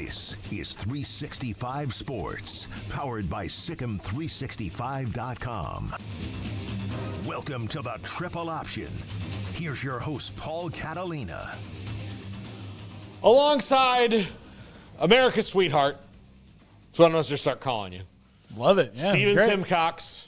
This is 365 Sports, powered by Sikkim365.com. Welcome to the Triple Option. Here's your host, Paul Catalina. Alongside America's sweetheart, so I'm going to just start calling you. Love it. Yeah, Steven Simcox.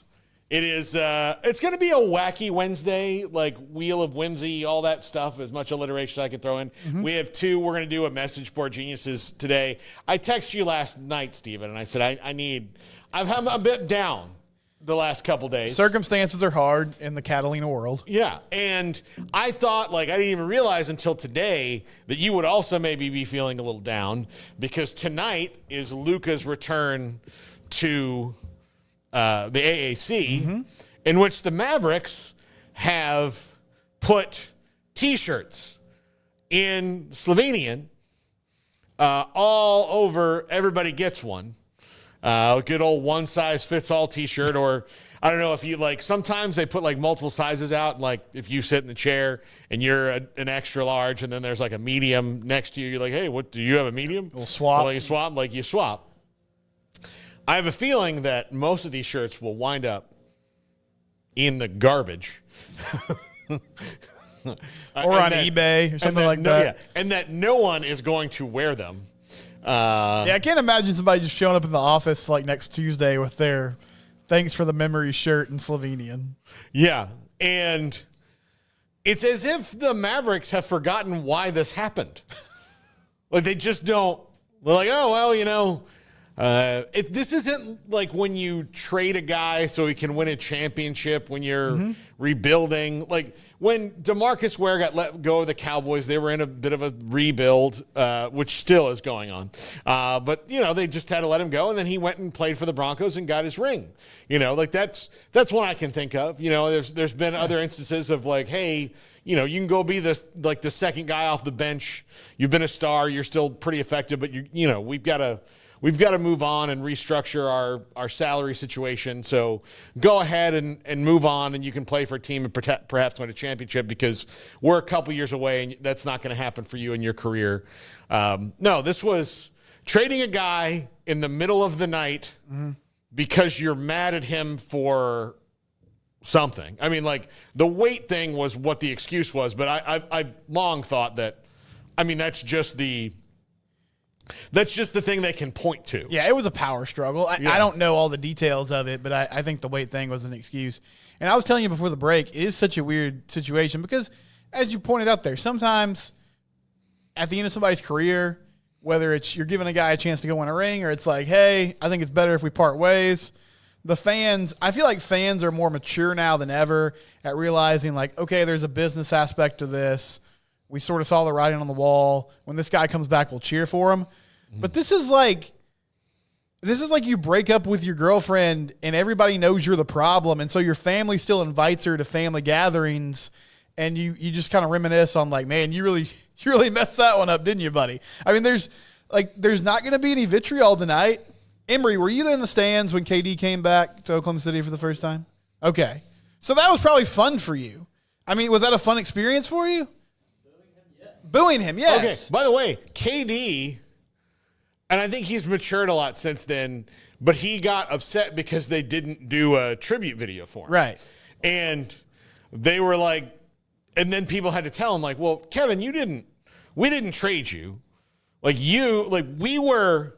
It is, it's going to be a wacky Wednesday, like Wheel of Whimsy, all that stuff, as much alliteration as I can throw in. Mm-hmm. We have two. We're going to do a message board geniuses today. I texted you last night, Steven, and I said, I'm a bit down the last couple days. Circumstances are hard in the Catalina world. Yeah, and I thought, I didn't even realize until today that you would also maybe be feeling a little down, because tonight is Luka's return to the AAC, in which the Mavericks have put T-shirts in Slovenian all over. Everybody gets one. A good old one-size-fits-all T-shirt, or I don't know if you sometimes they put multiple sizes out. If you sit in the chair and you're an extra large, and then there's a medium next to you, you're like, hey, what do you have, a medium? We'll swap. You swap. I have a feeling that most of these shirts will wind up in the garbage. Or on eBay or something like that. Yeah, and that no one is going to wear them. I can't imagine somebody just showing up in the office next Tuesday with their thanks for the memory shirt in Slovenian. Yeah, and it's as if the Mavericks have forgotten why this happened. They just don't. They're like, oh, well, this isn't when you trade a guy so he can win a championship when you're rebuilding. When DeMarcus Ware got let go of the Cowboys, they were in a bit of a rebuild, which still is going on. But they just had to let him go, and then he went and played for the Broncos and got his ring. That's one I can think of. There's been other instances of hey, you can go be this the second guy off the bench. You've been a star, you're still pretty effective, but we've got to move on and restructure our salary situation. So go ahead and move on, and you can play for a team and perhaps win a championship, because we're a couple years away, and that's not going to happen for you in your career. No, this was trading a guy in the middle of the night because you're mad at him for something. I mean, the weight thing was what the excuse was, but I've long thought that, that's just the thing they can point to. Yeah, it was a power struggle. I don't know all the details of it, but I think the weight thing was an excuse. And I was telling you before the break, it is such a weird situation because, as you pointed out there, sometimes at the end of somebody's career, whether it's you're giving a guy a chance to go win a ring, or it's hey, I think it's better if we part ways, the fans, I feel like fans are more mature now than ever at realizing, okay, there's a business aspect to this. We sort of saw the writing on the wall. When this guy comes back, we'll cheer for him. But this is like you break up with your girlfriend and everybody knows you're the problem, and so your family still invites her to family gatherings, and you just kind of reminisce on man, you really messed that one up, didn't you, buddy? There's not going to be any vitriol tonight. Emery, were you there in the stands when KD came back to Oklahoma City for the first time? Okay. So that was probably fun for you. Was that a fun experience for you? Booing him, yes. Okay, by the way, KD, and I think he's matured a lot since then, but he got upset because they didn't do a tribute video for him. Right. And they were and then people had to tell him, well, Kevin, we didn't trade you. We were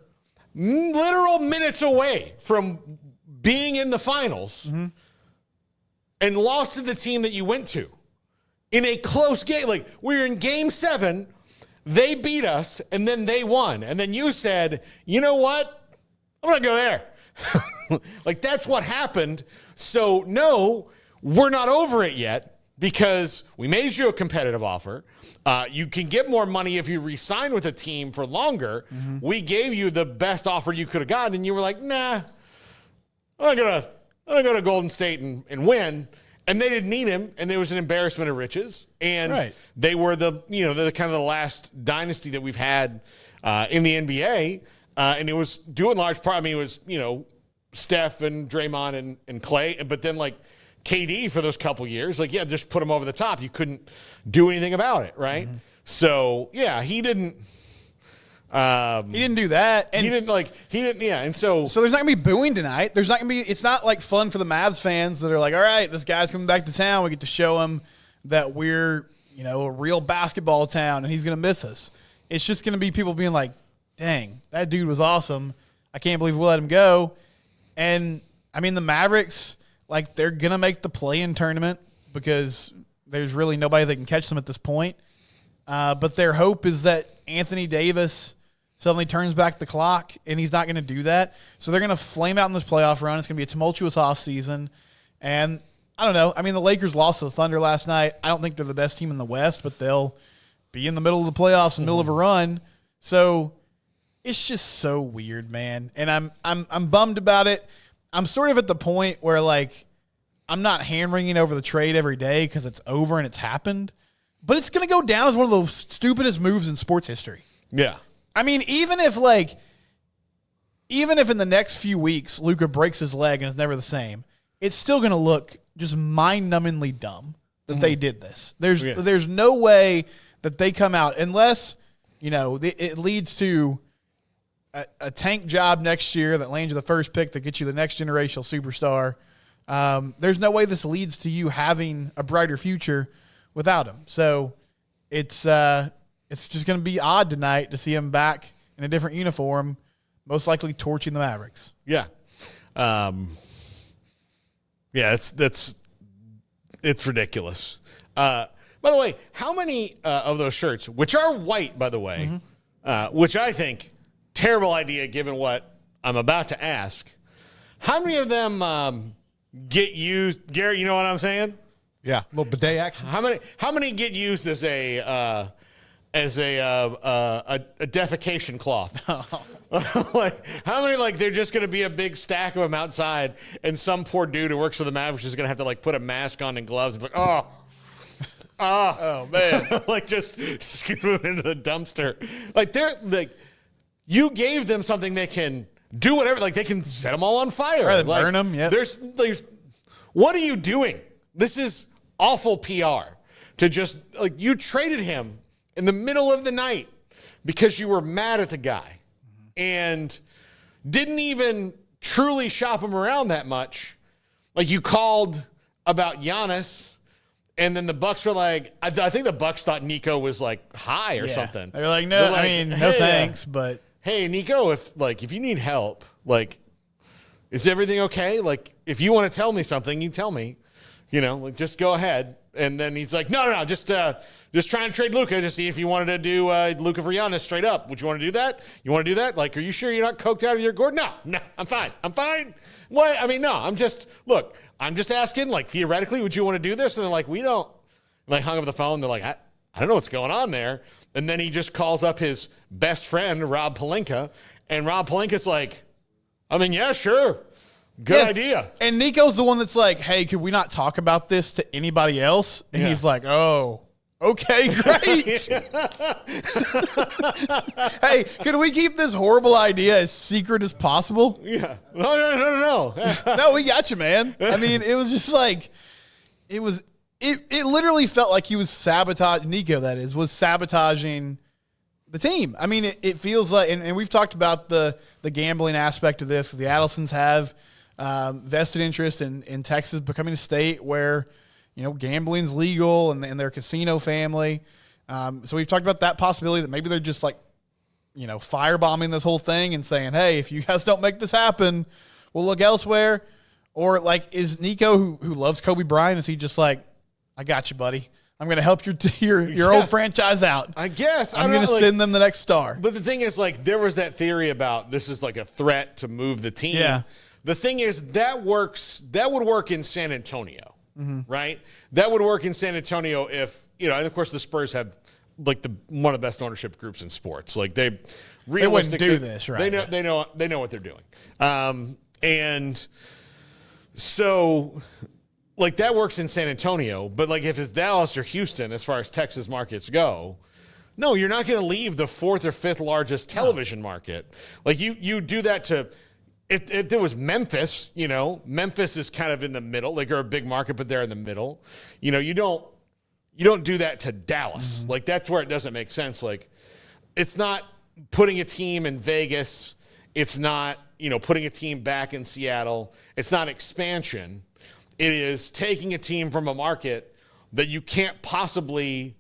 literal minutes away from being in the finals and lost to the team that you went to. In a close game, we were in game 7, they beat us, and then they won. And then you said, you know what? I'm going to go there. That's what happened. So, no, we're not over it yet, because we made you a competitive offer. You can get more money if you re-sign with a team for longer. We gave you the best offer you could have gotten, and you were like, nah, I'm going to go to Golden State and win. And they didn't need him, and there was an embarrassment of riches. And They were the kind of the last dynasty that we've had in the NBA. And it was due in large part, it was, Steph and Draymond and Clay. But then, KD for those couple years, just put him over the top. You couldn't do anything about it, right? So, yeah, he didn't He didn't do that. And And so there's not going to be booing tonight. There's not going to be, it's not like fun for the Mavs fans that are like, all right, this guy's coming back to town. We get to show him that we're, a real basketball town and he's going to miss us. It's just going to be people being like, dang, that dude was awesome. I can't believe we let him go. And I mean, the Mavericks, like, they're going to make the play-in tournament because there's really nobody that can catch them at this point. But their hope is that Anthony Davis suddenly turns back the clock, and he's not going to do that. So they're going to flame out in this playoff run. It's going to be a tumultuous offseason. And I don't know. I mean, the Lakers lost to the Thunder last night. I don't think they're the best team in the West, but they'll be in the middle of the playoffs, in the middle of a run. So it's just so weird, man. And I'm bummed about it. I'm sort of at the point where, like, I'm not hand-wringing over the trade every day because it's over and it's happened. But it's going to go down as one of the stupidest moves in sports history. Yeah. I mean, even if in the next few weeks Luka breaks his leg and is never the same, it's still going to look just mind-numbingly dumb that they did this. There's no way that they come out unless, it leads to a tank job next year that lands you the first pick that gets you the next generational superstar. There's no way this leads to you having a brighter future without him. So it's just going to be odd tonight to see him back in a different uniform, most likely torching the Mavericks. Yeah. It's ridiculous. By the way, how many of those shirts, which are white, by the way, which I think terrible idea given what I'm about to ask, how many of them get used? Garrett, you know what I'm saying? Yeah, a little bidet action. How many get used as a defecation cloth? Like, how many, like, they're just going to be a big stack of them outside, and some poor dude who works for the Mavericks is going to have to, like, put a mask on and gloves and be like, oh man, like, just scoop them into the dumpster. Like, they're like, you gave them something they can do whatever. Like, they can set them all on fire, right, like, burn them. Yeah. There's what are you doing? This is awful PR to just, like, you traded him in the middle of the night because you were mad at the guy and didn't even truly shop him around that much. Like, you called about Giannis, and then the Bucks were like, I think the Bucks thought Nico was, like, high or something. They're like, no, like, I mean, no thanks, but hey, Nico, if you need help, like, is everything okay? Like, if you want to tell me something, you tell me. Like, just go ahead. And then he's like, no, just trying to trade Luka to see if you wanted to do Luka for Giannis straight up. Would you want to do that? You want to do that? Like, are you sure you're not coked out of your gourd? No, I'm fine. What? I mean, no, I'm just asking, like, theoretically, would you want to do this? And they're like, we don't. And they hung up the phone. They're like, I don't know what's going on there. And then he just calls up his best friend, Rob Pelinka. And Rob Pelinka's like, I mean, yeah, sure. Good idea. And Nico's the one that's like, hey, could we not talk about this to anybody else? And he's like, oh, okay, great. Hey, could we keep this horrible idea as secret as possible? Yeah. No. No, we got you, man. I mean, it was just like, it literally felt like he was sabotaging, Nico, that is, was sabotaging the team. I mean, it feels like, and we've talked about the gambling aspect of this, because the Adelsons have vested interest in Texas becoming a state where, gambling's legal and their casino family. So we've talked about that possibility that maybe they're just like, firebombing this whole thing and saying, hey, if you guys don't make this happen, we'll look elsewhere. Or, like, is Nico, who loves Kobe Bryant, is he just like, I got you, buddy. I'm going to help your old franchise out. I guess. I'm going to send them the next star. But the thing is, like, there was that theory about this is like a threat to move the team. Yeah. The thing is, that would work in San Antonio, right? That would work in San Antonio if, and of course the Spurs have, like, one of the best ownership groups in sports. Like, they wouldn't do this, right? They know what they're doing. And so, like, that works in San Antonio, but, like, if it's Dallas or Houston, as far as Texas markets go, no, you're not going to leave the fourth or fifth largest television market. Like, you do that to, if there was Memphis, Memphis is kind of in the middle. Like, they're a big market, but they're in the middle. You don't do that to Dallas. Like, that's where it doesn't make sense. Like, it's not putting a team in Vegas. It's not, putting a team back in Seattle. It's not expansion. It is taking a team from a market that you can't possibly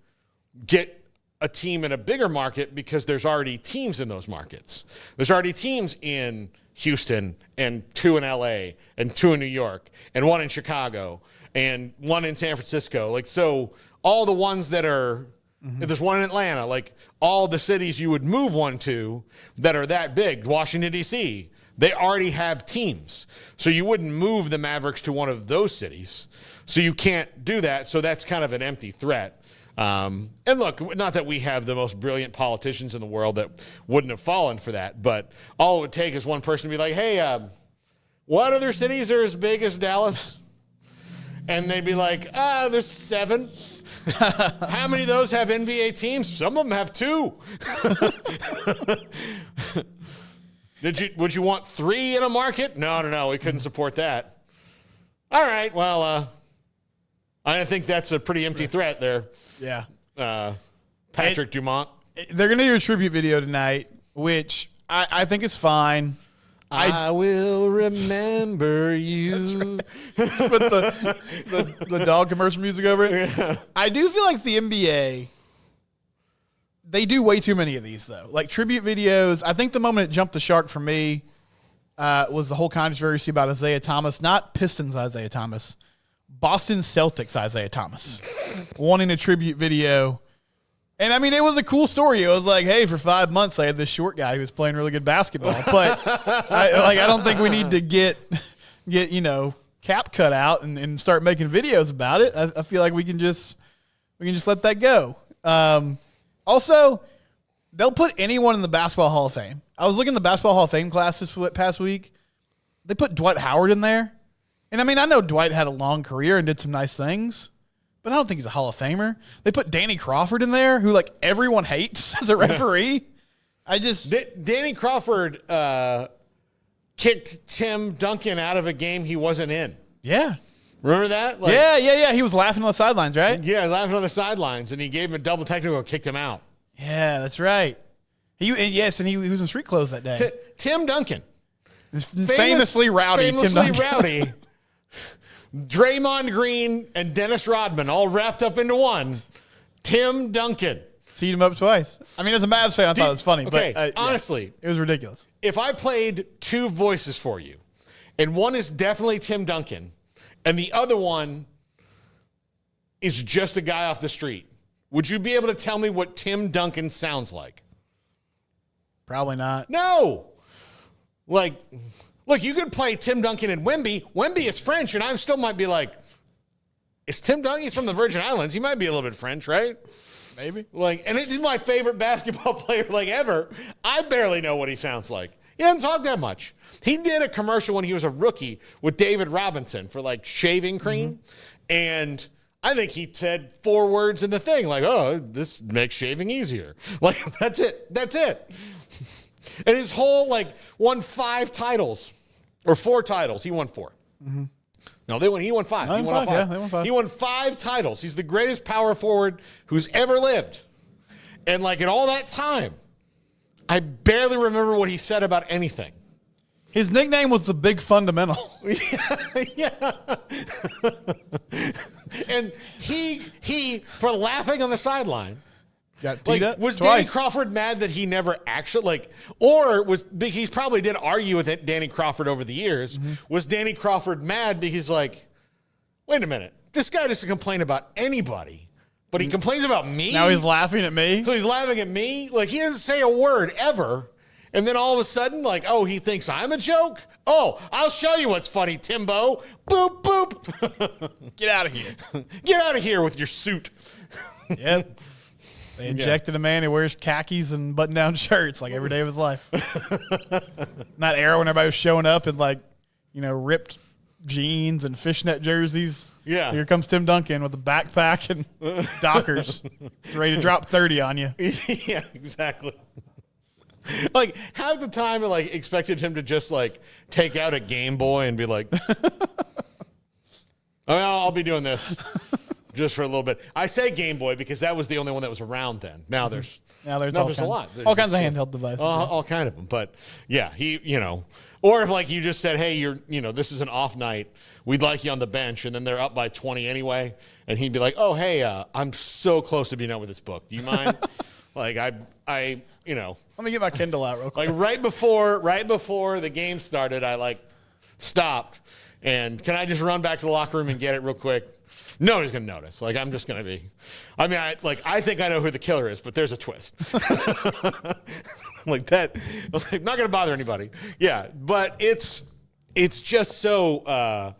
get a team in a bigger market because there's already teams in those markets. There's already teams in Houston and 2 in LA and 2 in New York and 1 in Chicago and 1 in San Francisco. So all the ones that are, if there's 1 in Atlanta, all the cities you would move one to that are that big, Washington, D.C., they already have teams. So you wouldn't move the Mavericks to one of those cities. So you can't do that. So that's kind of an empty threat. And look, not that we have the most brilliant politicians in the world that wouldn't have fallen for that, but all it would take is one person to be like, hey, what other cities are as big as Dallas? And they'd be like, there's 7. How many of those have NBA teams? Some of them have 2. Would you want 3 in a market? No, we couldn't support that. All right, well, I think that's a pretty empty threat there. Yeah. Patrick Dumont. They're going to do a tribute video tonight, which I think is fine. I will remember you. With the dog commercial music over it. Yeah. I do feel like the NBA, they do way too many of these, though. Tribute videos. I think the moment it jumped the shark for me was the whole controversy about Isaiah Thomas, not Pistons Isaiah Thomas, Boston Celtics Isaiah Thomas, wanting a tribute video. And, it was a cool story. It was like, hey, for 5 months, I had this short guy who was playing really good basketball. But, I don't think we need to get Cap cut out and start making videos about it. I feel like we can just let that go. Also, they'll put anyone in the Basketball Hall of Fame. I was looking at the Basketball Hall of Fame class this past week. They put Dwight Howard in there. And, I know Dwight had a long career and did some nice things, but I don't think he's a Hall of Famer. They put Danny Crawford in there, who, everyone hates as a referee. Danny Crawford kicked Tim Duncan out of a game he wasn't in. Yeah. Remember that? Yeah. He was laughing on the sidelines, right? Yeah, laughing on the sidelines, and he gave him a double technical and kicked him out. Yeah, that's right. He was in street clothes that day. Tim Duncan. Famously rowdy. Tim Duncan. Draymond Green and Dennis Rodman all wrapped up into one. Tim Duncan. Teed him up twice. As a Mavs fan, I thought it was funny. Okay, but honestly. It was ridiculous. If I played 2 voices for you, and one is definitely Tim Duncan, and the other one is just a guy off the street, would you be able to tell me what Tim Duncan sounds like? Probably not. No. Look, you could play Tim Duncan and Wemby. Wemby is French, and I still might be like, is Tim Duncan? He's from the Virgin Islands. He might be a little bit French, right? Maybe. And he's my favorite basketball player ever. I barely know what he sounds like. He doesn't talk that much. He did a commercial when he was a rookie with David Robinson for shaving cream. Mm-hmm. And I think he said 4 words in the thing, this makes shaving easier. That's it. That's it. And his whole, won 5 titles or 4 titles. He won 4. Mm-hmm. No, he won 5. He won 5. Yeah, they won 5. He won 5 titles. He's the greatest power forward who's ever lived. And, in all that time, I barely remember what he said about anything. His nickname was the Big Fundamental. Yeah. And he, for laughing on the sideline, got teed up was twice. Danny Crawford mad that he never actually or was he probably did argue with Danny Crawford over the years? Mm-hmm. Was Danny Crawford mad because wait a minute, this guy doesn't complain about anybody, but he complains about me. Now he's laughing at me. So he's laughing at me. He doesn't say a word ever, and then all of a sudden, he thinks I'm a joke. Oh, I'll show you what's funny, Timbo. Boop boop. Get out of here. Get out of here with your suit. Yep. They injected a man who wears khakis and button-down shirts every day of his life. Not Arrow when everybody was showing up in ripped jeans and fishnet jerseys. Yeah. Here comes Tim Duncan with a backpack and Dockers, ready to drop 30 on you. Yeah, exactly. Half the time I expected him to just take out a Game Boy and be like, I'll be doing this. just for a little bit. I say Game Boy because that was the only one that was around then. Now there's Now there's a lot. There's all kinds of just, handheld devices. all kind of them. But yeah, or if like you just said, hey, this is an off night. We'd like you on the bench, and then they're up by 20 anyway, and he'd be like, oh, hey, I'm so close to being done with this book. Do you mind? Like I Let me get my Kindle out real quick. like right before the game started, I like stopped, and can I just run back to the locker room and get it real quick? Nobody's gonna notice. Like I'm just gonna be. I mean, I think I know who the killer is, but there's a twist. Like that, like, not gonna bother anybody. Yeah, but it's just so.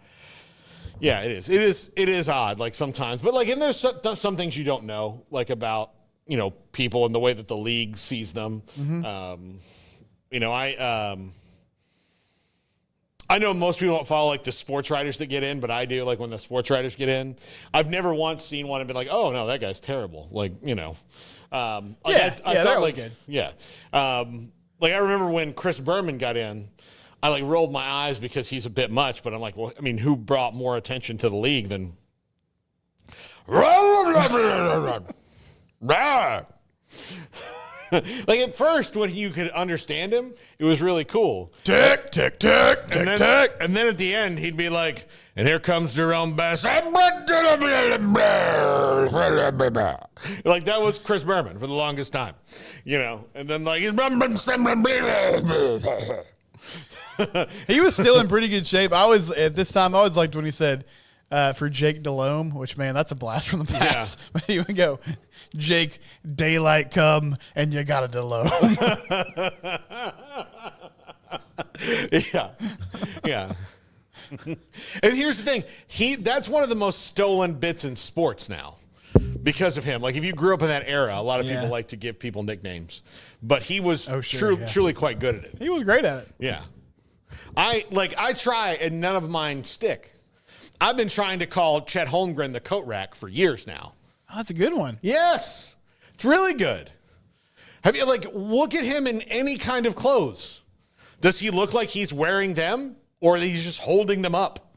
Yeah, it is odd. Like sometimes, but like, and there's some things you don't know, like about people and the way that the league sees them. I know most people don't follow like the sports writers that get in, but I do. Like when the sports writers get in, I've never once seen one and been like, "Oh no, that guy's terrible." Like I they're thought, good. Yeah, like I remember when Chris Berman got in, I like rolled my eyes because he's a bit much. But I'm like, well, I mean, who brought more attention to the league than? Like at first, when you could understand him, it was really cool. Tick, tick, tick, tick, tick. And then at the end, he'd be like, and here comes Jerome Bass. Like that was Chris Berman for the longest time, and then like He was still in pretty good shape. At this time, I always liked when he said, for Jake Delhomme, which, man, that's a blast from the past. Yeah. He would go, Jake, daylight come, and you got a Delhomme. Yeah. And here's the thing. That's one of the most stolen bits in sports now because of him. Like, if you grew up in that era, a lot of people like to give people nicknames. But he was truly quite good at it. He was great at it. Yeah. I try, and none of mine stick. I've been trying to call Chet Holmgren the coat rack for years now. Oh, that's a good one. Yes. It's really good. Have you, look at him in any kind of clothes. Does he look like he's wearing them, or he's just holding them up?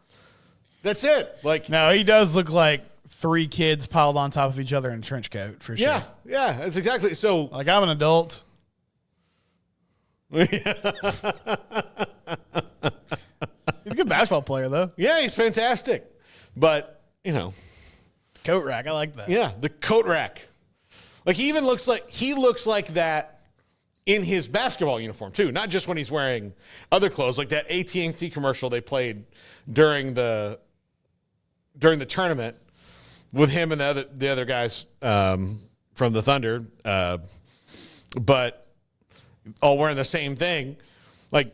That's it. No, he does look like three kids piled on top of each other in a trench coat, for sure. Yeah, that's exactly. So, I'm an adult. He's a good basketball player, though. Yeah, he's fantastic. But, Coat rack, I like that. Yeah, the coat rack. Like, he looks like that in his basketball uniform, too. Not just when he's wearing other clothes. Like that AT&T commercial they played during the tournament with him and the other guys from the Thunder. But all wearing the same thing. Like,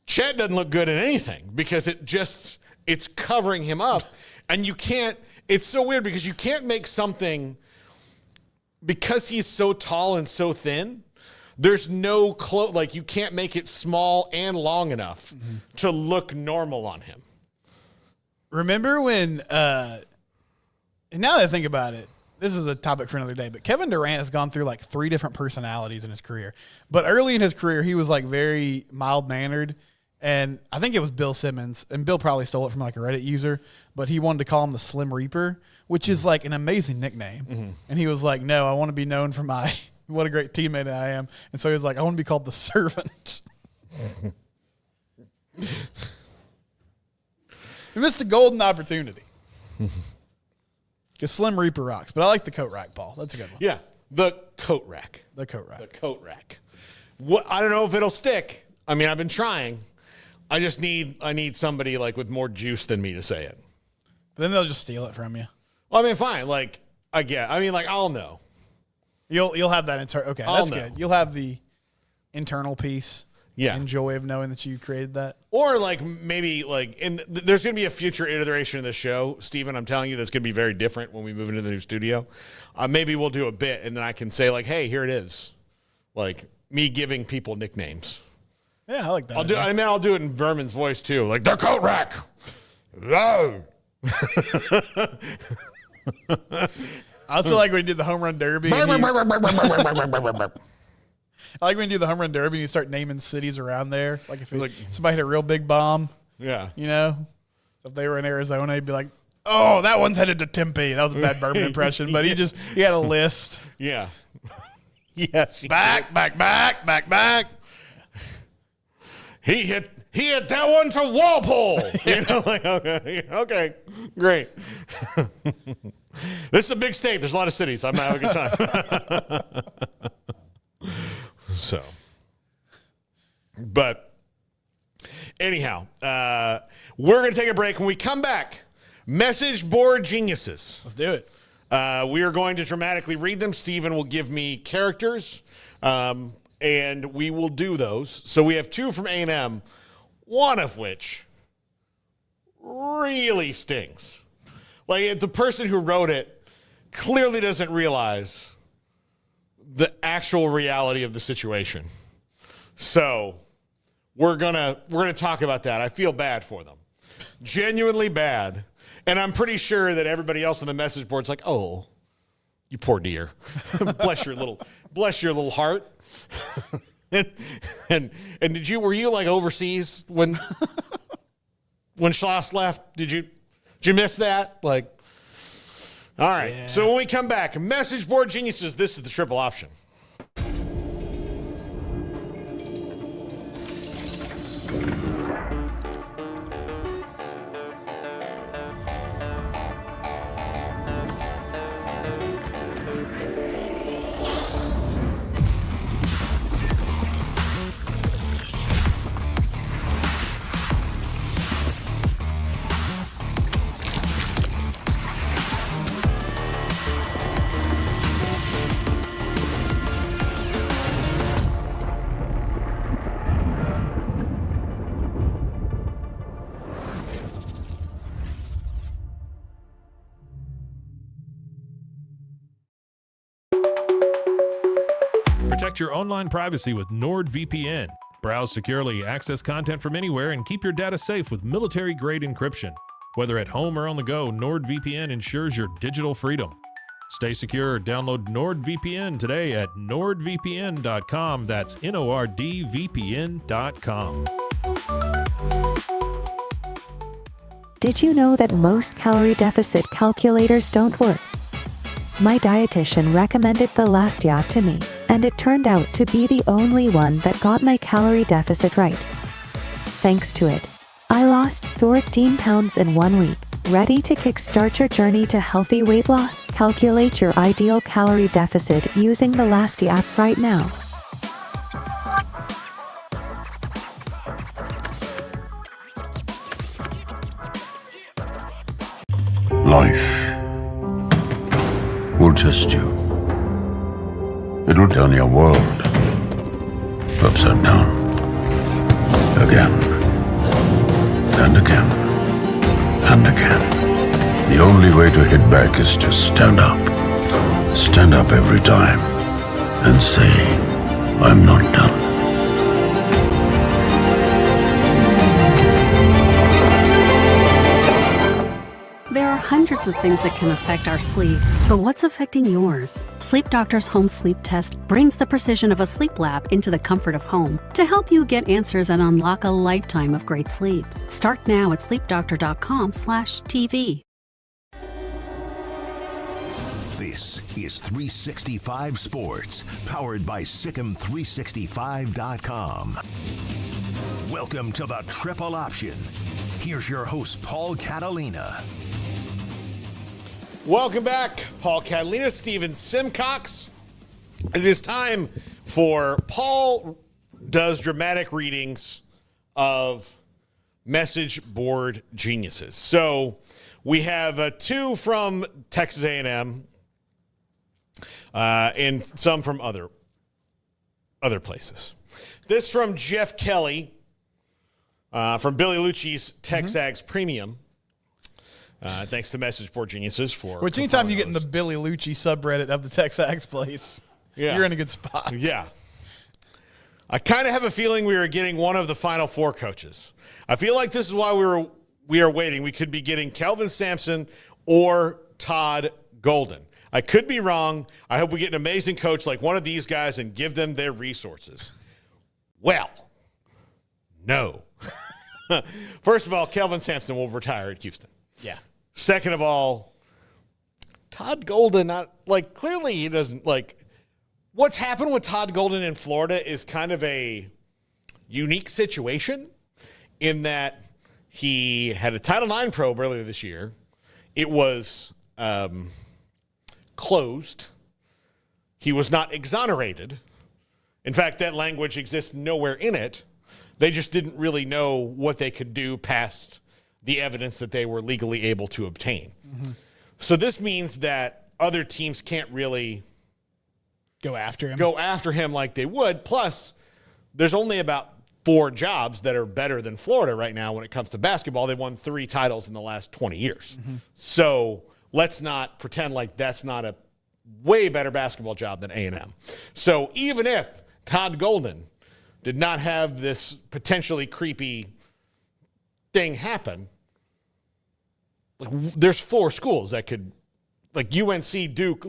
Chet doesn't look good in anything because it's covering him up. And it's so weird because you can't make something, because he's so tall and so thin, there's no you can't make it small and long enough to look normal on him. Remember when, and now that I think about it, this is a topic for another day, but Kevin Durant has gone through 3 different personalities in his career. But early in his career, he was very mild-mannered. And I think it was Bill Simmons, and Bill probably stole it from a Reddit user, but he wanted to call him the Slim Reaper, which is an amazing nickname. Mm-hmm. And he was like, no, I want to be known for what a great teammate I am. And so he was like, I want to be called the Servant. He missed a golden opportunity. Because Slim Reaper rocks. But I like the coat rack, Paul. That's a good one. Yeah, the coat rack. The coat rack. The coat rack. I don't know if it'll stick. I mean, I've been trying. I need somebody with more juice than me to say it. But then they'll just steal it from you. Well, I mean, fine. I'll know. You'll have that okay, I'll that's know. good. You'll have the internal peace. Yeah. And joy of knowing that you created that. Or maybe there's going to be a future iteration of the show, Steven, I'm telling you, that's going to be very different when we move into the new studio. Maybe we'll do a bit and then I can say hey, here it is. Me giving people nicknames. Yeah, I like that. I'll do it in Vermin's voice too. The coat rack. No. I also like when you did the home run derby. I like when you do the home run derby and you start naming cities around there. If somebody hit a real big bomb. Yeah. So if they were in Arizona, you'd be like, Oh, that one's headed to Tempe. That was a bad Bourbon impression, but he had a list. Yeah. Yes. Back. He hit that one to Walpole. Like, okay, great. This is a big state. There's a lot of cities. I'm having a good time. So, but anyhow, we're going to take a break. When we come back, message board geniuses. Let's do it. We are going to dramatically read them. Steven will give me characters, and we will do those. So we have 2 from A&M, one of which really stings. Like, the person who wrote it clearly doesn't realize the actual reality of the situation. So we're gonna talk about that. I feel bad for them, genuinely bad, and I'm pretty sure that everybody else on the message board's like, "Oh, you poor dear, bless your little heart." and were you like overseas when Schloss left? Did you miss that? Like, all right. Yeah. So when we come back, message board geniuses, this is the triple option. Protect your online privacy with NordVPN. Browse securely, access content from anywhere, and keep your data safe with military-grade encryption. Whether at home or on the go, NordVPN ensures your digital freedom. Stay secure. Download NordVPN today at nordvpn.com. That's NORDVPN.com. Did you know that most calorie deficit calculators don't work? My dietitian recommended the Lasty app to me, and it turned out to be the only one that got my calorie deficit right. Thanks to it, I lost 14 pounds in 1 week. Ready to kickstart your journey to healthy weight loss? Calculate your ideal calorie deficit using the Lasty app right now. Life will test you. It will turn your world upside down. Again. And again. And again. The only way to hit back is to stand up. Stand up every time. And say, I'm not done. There are hundreds of things that can affect our sleep, but what's affecting yours? Sleep Doctor's Home Sleep Test brings the precision of a sleep lab into the comfort of home to help you get answers and unlock a lifetime of great sleep. Start now at sleepdoctor.com/TV. This is 365 Sports, powered by Sikkim365.com. Welcome to the Triple Option. Here's your host, Paul Catalina. Welcome back, Paul Catalina, Steven Simcox. It is time for Paul does dramatic readings of message board geniuses. So we have 2 from Texas A&M and some from other places. This from Jeff Kelly from Billy Lucci's Texags Premium. Thanks to Message Board Geniuses for. Which anytime you get in the Billy Lucci subreddit of the Texags place, you're in a good spot. Yeah. I kind of have a feeling we are getting one of the Final Four coaches. I feel like this is why we are waiting. We could be getting Kelvin Sampson or Todd Golden. I could be wrong. I hope we get an amazing coach like one of these guys and give them their resources. Well, no. First of all, Kelvin Sampson will retire at Houston. Yeah. Second of all, Todd Golden, clearly he doesn't what's happened with Todd Golden in Florida is kind of a unique situation in that he had a Title IX probe earlier this year. It was closed. He was not exonerated. In fact, that language exists nowhere in it. They just didn't really know what they could do past the evidence that they were legally able to obtain. Mm-hmm. So this means that other teams can't really go after him like they would. Plus, there's only about 4 jobs that are better than Florida right now when it comes to basketball. They've won 3 titles in the last 20 years. Mm-hmm. So let's not pretend like that's not a way better basketball job than A&M. So even if Todd Golden did not have this potentially creepy thing happen, there's 4 schools that could, UNC, Duke,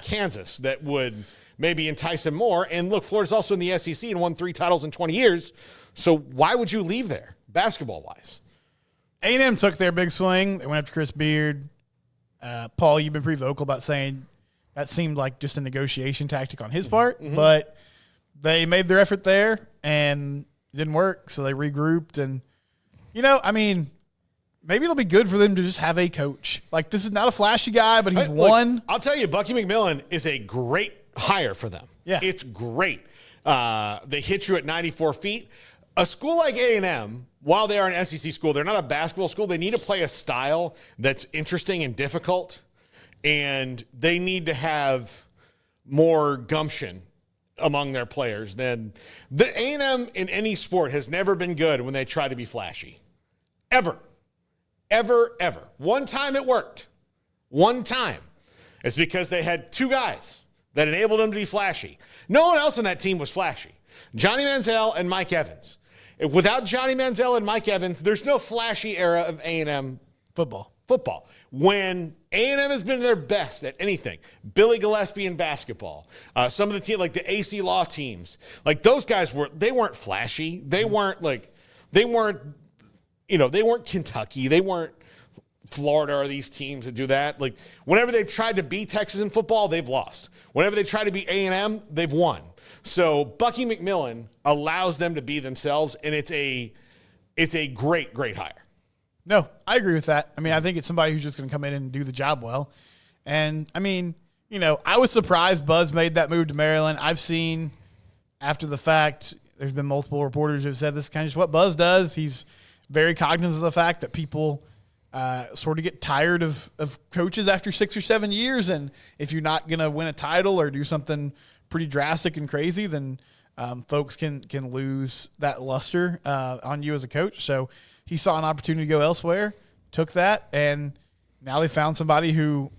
Kansas, that would maybe entice him more. And look, Florida's also in the SEC and won 3 titles in 20 years. So why would you leave there, basketball-wise? A&M took their big swing. They went after Chris Beard. Paul, you've been pretty vocal about saying that seemed like just a negotiation tactic on his part. Mm-hmm. But they made their effort there, and it didn't work, so they regrouped. And, maybe it'll be good for them to just have a coach. This is not a flashy guy, but he's won. I'll tell you, Bucky McMillan is a great hire for them. Yeah. It's great. They hit you at 94 feet. A school like A&M, while they are an SEC school, they're not a basketball school. They need to play a style that's interesting and difficult, and they need to have more gumption among their players than the A&M in any sport has never been good when they try to be flashy. Ever. One time it worked. One time. It's because they had 2 guys that enabled them to be flashy. No one else on that team was flashy. Johnny Manziel and Mike Evans. Without Johnny Manziel and Mike Evans, there's no flashy era of A&M football. When A&M has been their best at anything, Billy Gillespie in basketball, some of the teams like the AC Law teams, those guys weren't flashy. They weren't Kentucky. They weren't Florida or these teams that do that. Whenever they've tried to beat Texas in football, they've lost. Whenever they try to beat A&M, they've won. So Bucky McMillan allows them to be themselves, and it's a great, great hire. No, I agree with that. I think it's somebody who's just going to come in and do the job well. And, I was surprised Buzz made that move to Maryland. I've seen after the fact, there's been multiple reporters who have said this is kind of just what Buzz does. He's very cognizant of the fact that people sort of get tired of coaches after 6 or 7 years. And if you're not going to win a title or do something pretty drastic and crazy, then folks can lose that luster on you as a coach. So he saw an opportunity to go elsewhere, took that, and now they found somebody who,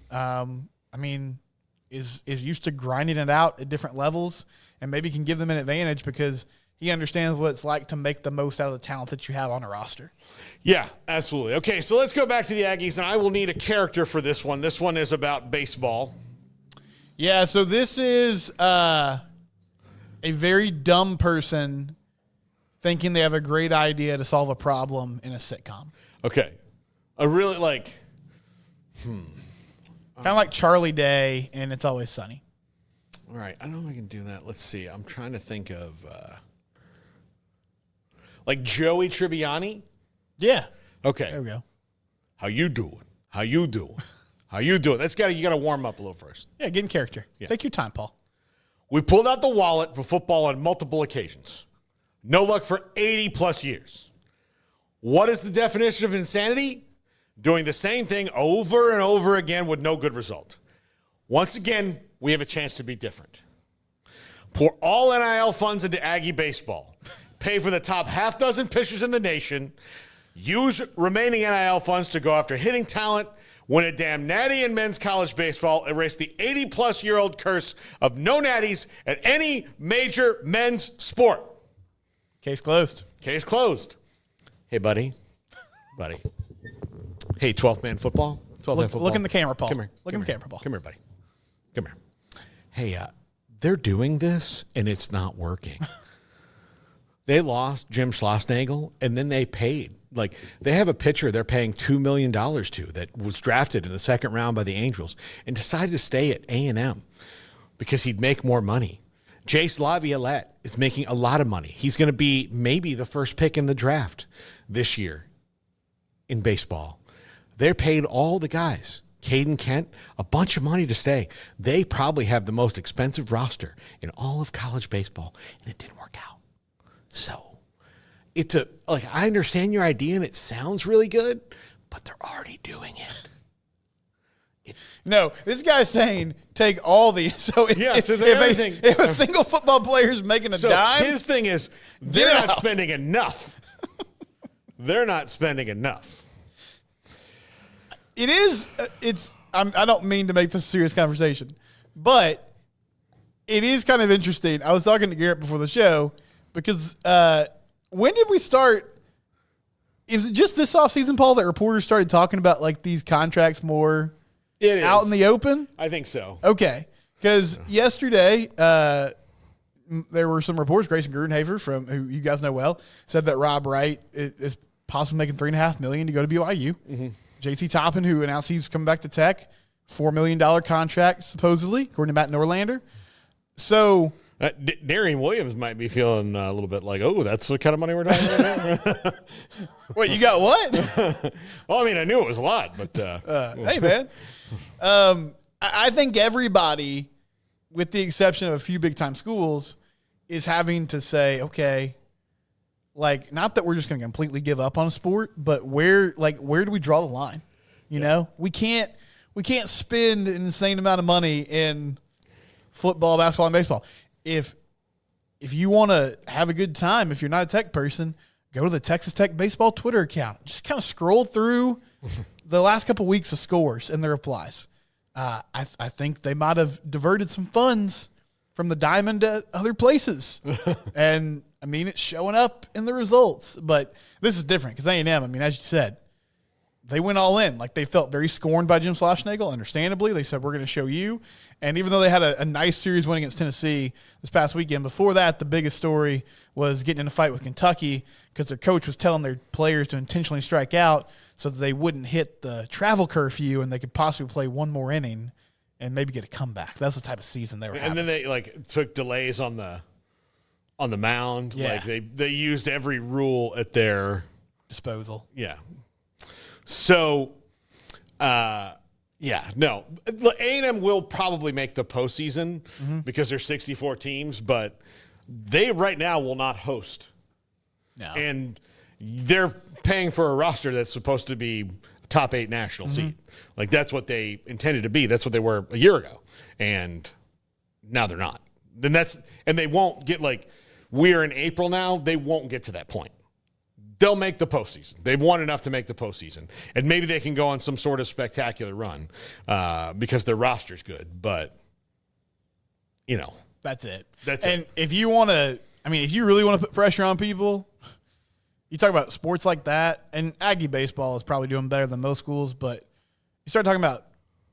is used to grinding it out at different levels and maybe can give them an advantage because he understands what it's like to make the most out of the talent that you have on a roster. Yeah, absolutely. Okay, so let's go back to the Aggies, and I will need a character for this one. This one is about baseball. Yeah, so this is a very dumb person thinking they have a great idea to solve a problem in a sitcom. Okay. I really kind of like Charlie Day and It's Always Sunny. All right. I don't know if I can do that. Let's see. I'm trying to think of Joey Tribbiani. Yeah. Okay. There we go. How you doing? You got to warm up a little first. Yeah, get in character. Yeah. Take your time, Paul. We pulled out the wallet for football on multiple occasions. No luck for 80-plus years. What is the definition of insanity? Doing the same thing over and over again with no good result. Once again, we have a chance to be different. Pour all NIL funds into Aggie baseball. Pay for the top half dozen pitchers in the nation. Use remaining NIL funds to go after hitting talent. Win a damn natty in men's college baseball. Erase the 80-plus-year-old curse of no natties at any major men's sport. Case closed. Hey, buddy. Hey, 12-man football. 12-man football. Look in the camera, Paul. Come here. Look in the camera, Paul. Come here, buddy. Come here. Hey, they're doing this, and it's not working. They lost Jim Schlossnagle, and then they paid like they have a pitcher they're paying $2 million to that was drafted in the second round by the Angels and decided to stay at A&M because he'd make more money. Jace Laviolette is making a lot of money. He's going to be maybe the first pick in the draft this year in baseball. They're paid all the guys. Caden Kent, a bunch of money to stay. They probably have the most expensive roster in all of college baseball, and it didn't work out. So I understand your idea, and it sounds really good, but they're already doing it. No, this guy's saying take all these. So if a single football player is making a dime, his thing is they're not spending enough. They're not spending enough. It is. I don't mean to make this a serious conversation, but it is kind of interesting. I was talking to Garrett before the show because when did we start? Is it just this offseason, Paul, that reporters started talking about like these contracts more out in the open? I think so. Okay, because yesterday there were some reports. Grayson Grudenhaver, from who you guys know well, said that Rob Wright is possibly making $3.5 million to go to BYU. Mm-hmm. JT Toppin, who announced he's coming back to Tech, $4 million contract, supposedly, according to Matt Norlander. So Darian Williams might be feeling a little bit like, oh, that's the kind of money we're talking about. Wait, you got what? Well, I mean, I knew it was a lot, but hey, man. I think everybody, with the exception of a few big-time schools, is having to say, okay, like, not that we're just going to completely give up on a sport, but where do we draw the line? You know, we can't spend an insane amount of money in football, basketball, and baseball. If you want to have a good time, if you're not a Tech person, go to the Texas Tech baseball Twitter account. Just kind of scroll through the last couple weeks of scores and their replies. I think they might have diverted some funds from the diamond to other places, and I mean, it's showing up in the results, but this is different because A&M, I mean, as you said, they went all in. Like, they felt very scorned by Jim Schlossnagle, understandably. They said, we're going to show you. And even though they had a nice series win against Tennessee this past weekend, before that, the biggest story was getting in a fight with Kentucky because their coach was telling their players to intentionally strike out so that they wouldn't hit the travel curfew and they could possibly play one more inning and maybe get a comeback. That's the type of season they were having. And then they, took delays on the mound. Yeah. Like, they used every rule at their disposal. Yeah. So, no. A&M will probably make the postseason because there's 64 teams, but they right now will not host. No. And they're paying for a roster that's supposed to be top 8 national seed. Like, that's what they intended to be. That's what they were a year ago. And now they're not. And they won't get, we're in April now. They won't get to that point. They'll make the postseason. They've won enough to make the postseason. And maybe they can go on some sort of spectacular run because their roster's good. But, that's it. And if you want to, if you really want to put pressure on people, you talk about sports like that, and Aggie baseball is probably doing better than most schools, but you start talking about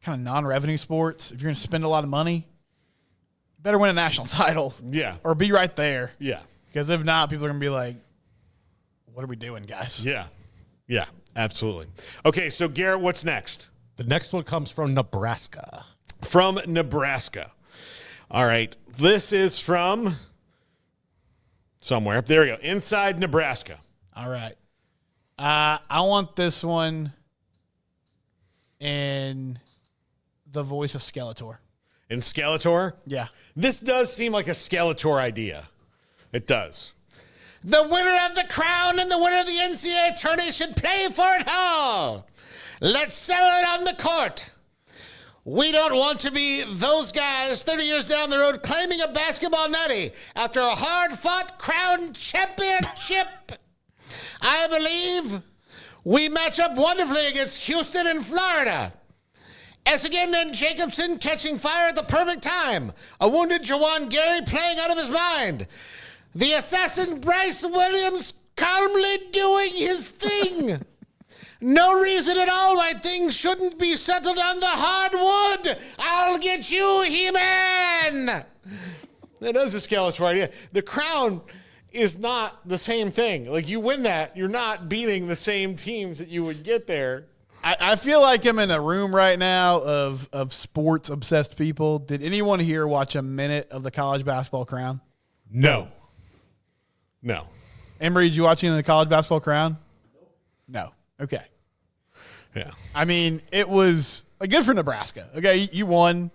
kind of non-revenue sports, if you're going to spend a lot of money, you better win a national title. Yeah. Or be right there. Yeah. Because if not, people are going to be like, what are we doing, guys? Yeah. Yeah, absolutely. Okay, so Garrett, what's next? The next one comes from Nebraska. From Nebraska. All right. This is from somewhere. There we go. Inside Nebraska. All right. I want this one in the voice of Skeletor. In Skeletor? Yeah. This does seem like a Skeletor idea. It does. The winner of the crown and the winner of the NCAA tourney should play for it all. Let's settle it on the court. We don't want to be those guys 30 years down the road claiming a basketball nutty after a hard-fought crown championship. I believe we match up wonderfully against Houston and Florida. Essigan and Jacobson catching fire at the perfect time. A wounded Jawan Gary playing out of his mind. The assassin Bryce Williams calmly doing his thing. No reason at all why things shouldn't be settled on the hardwood. I'll get you, He-Man. That is a Skeletor idea. The crown is not the same thing. Like, you win that, you're not beating the same teams that you would get there. I feel like I'm in a room right now of sports-obsessed people. Did anyone here watch a minute of the college basketball crown? No. Emory, did you watch any of the college basketball crown? No. Okay. Yeah. I mean, it was good for Nebraska. Okay, you won.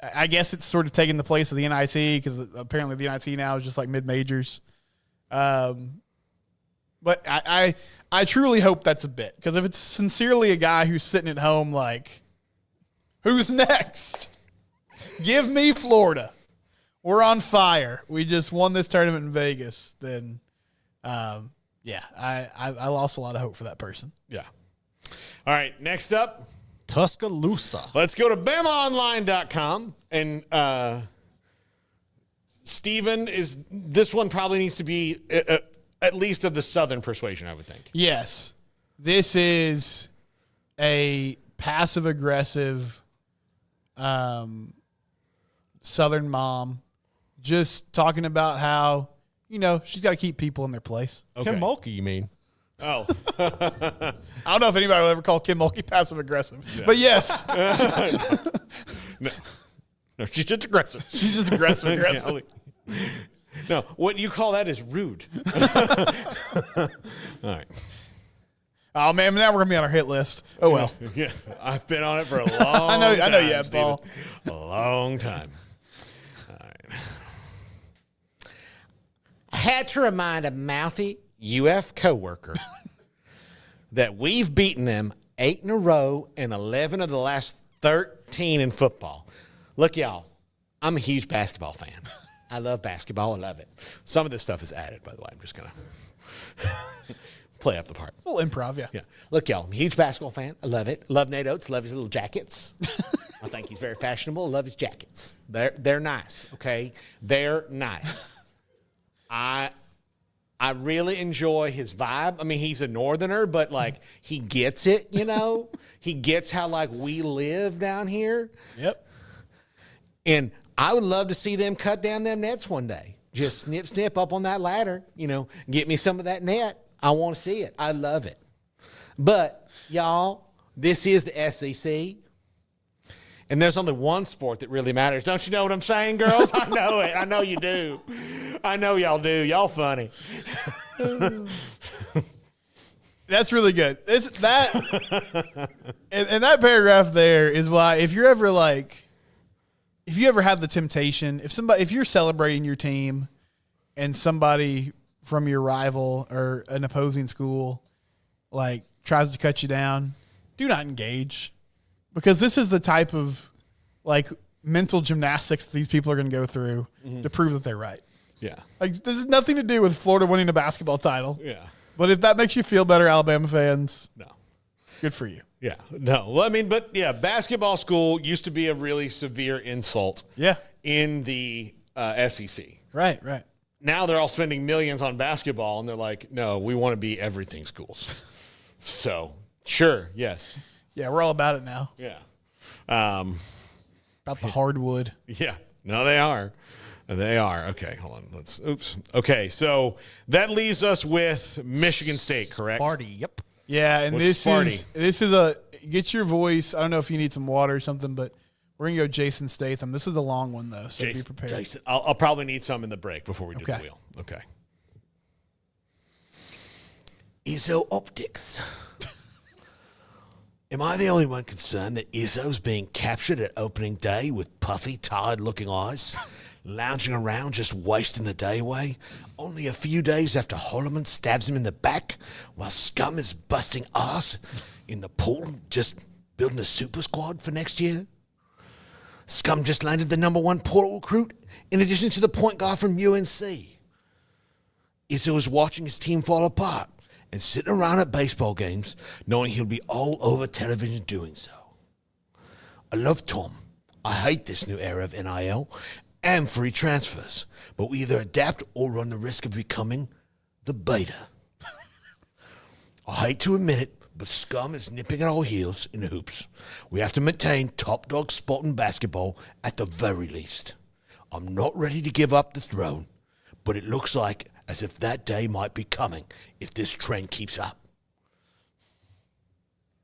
I guess it's sort of taking the place of the NIT because apparently the NIT now is just like mid-majors. But I truly hope that's a bit, because if it's sincerely a guy who's sitting at home like, who's next? Give me Florida. We're on fire. We just won this tournament in Vegas. Then, I lost a lot of hope for that person. Yeah. All right, next up, Tuscaloosa. let's go to BamaOnline.com. And Steven, this one probably needs to be at least of the Southern persuasion, I would think. Yes. This is a passive-aggressive Southern mom just talking about how, she's got to keep people in their place. Okay. Kim Mulkey, you mean? Oh. I don't know if anybody will ever call Kim Mulkey passive-aggressive. But yes. No, she's just aggressive. She's just aggressive. No, what you call that is rude. All right. Oh, man, now we're going to be on our hit list. Oh, well. Yeah, I've been on it for a long time. I know you have, Paul. A long time. All right. I had to remind a mouthy UF coworker that we've beaten them 8 in a row and 11 of the last 13 in football. Look, y'all, I'm a huge basketball fan. I love basketball. I love it. Some of this stuff is added, by the way. I'm just going to play up the part. A little improv, yeah. Yeah. Look, y'all, I'm a huge basketball fan. I love it. Love Nate Oates. Love his little jackets. I think he's very fashionable. I love his jackets. They're nice, okay? They're nice. I really enjoy his vibe. I mean, he's a northerner, but, he gets it, He gets how, we live down here. Yep. And I would love to see them cut down them nets one day. Just snip up on that ladder, get me some of that net. I want to see it. I love it. But, y'all, this is the SEC. And there's only one sport that really matters. Don't you know what I'm saying, girls? I know it. I know you do. I know y'all do. Y'all funny. That's really good. And that paragraph there is why if you ever have the temptation, if you're celebrating your team and somebody from your rival or an opposing school tries to cut you down, do not engage, because this is the type of mental gymnastics these people are going to go through to prove that they're right. Yeah. This has nothing to do with Florida winning a basketball title. Yeah. But if that makes you feel better, Alabama fans, No. good for you. Yeah. No. Well, I mean, but yeah, basketball school used to be a really severe insult. Yeah. In the SEC. Right. Now they're all spending millions on basketball, and they're like, no, we want to be everything schools. So, sure, yes. Yeah, we're all about it now. Yeah. About the hardwood. Yeah. No, they are. They are. Okay, hold on. Oops. Okay, so that leaves us with Michigan State, correct? Sparty, yep. Yeah, and What's this is a get your voice. I don't know if you need some water or something, but we're gonna go Jason Statham. This is a long one though, so be prepared. Jason, I'll probably need some in the break before we do the wheel. Okay. Izzo Optics. Am I the only one concerned that Izzo's being captured at opening day with puffy, tired-looking eyes, lounging around just wasting the day away, only a few days after Holloman stabs him in the back while Scum is busting ass in the pool, just building a super squad for next year? Scum just landed the #1 portal recruit in addition to the point guard from UNC. Izzo is watching his team fall apart and sitting around at baseball games knowing he'll be all over television doing so. I love Tom. I hate this new era of NIL and free transfers, but we either adapt or run the risk of becoming the beta. I hate to admit it, but Scum is nipping at our heels in hoops. We have to maintain top dog spot in basketball at the very least. I'm not ready to give up the throne, but it looks like as if that day might be coming if this trend keeps up.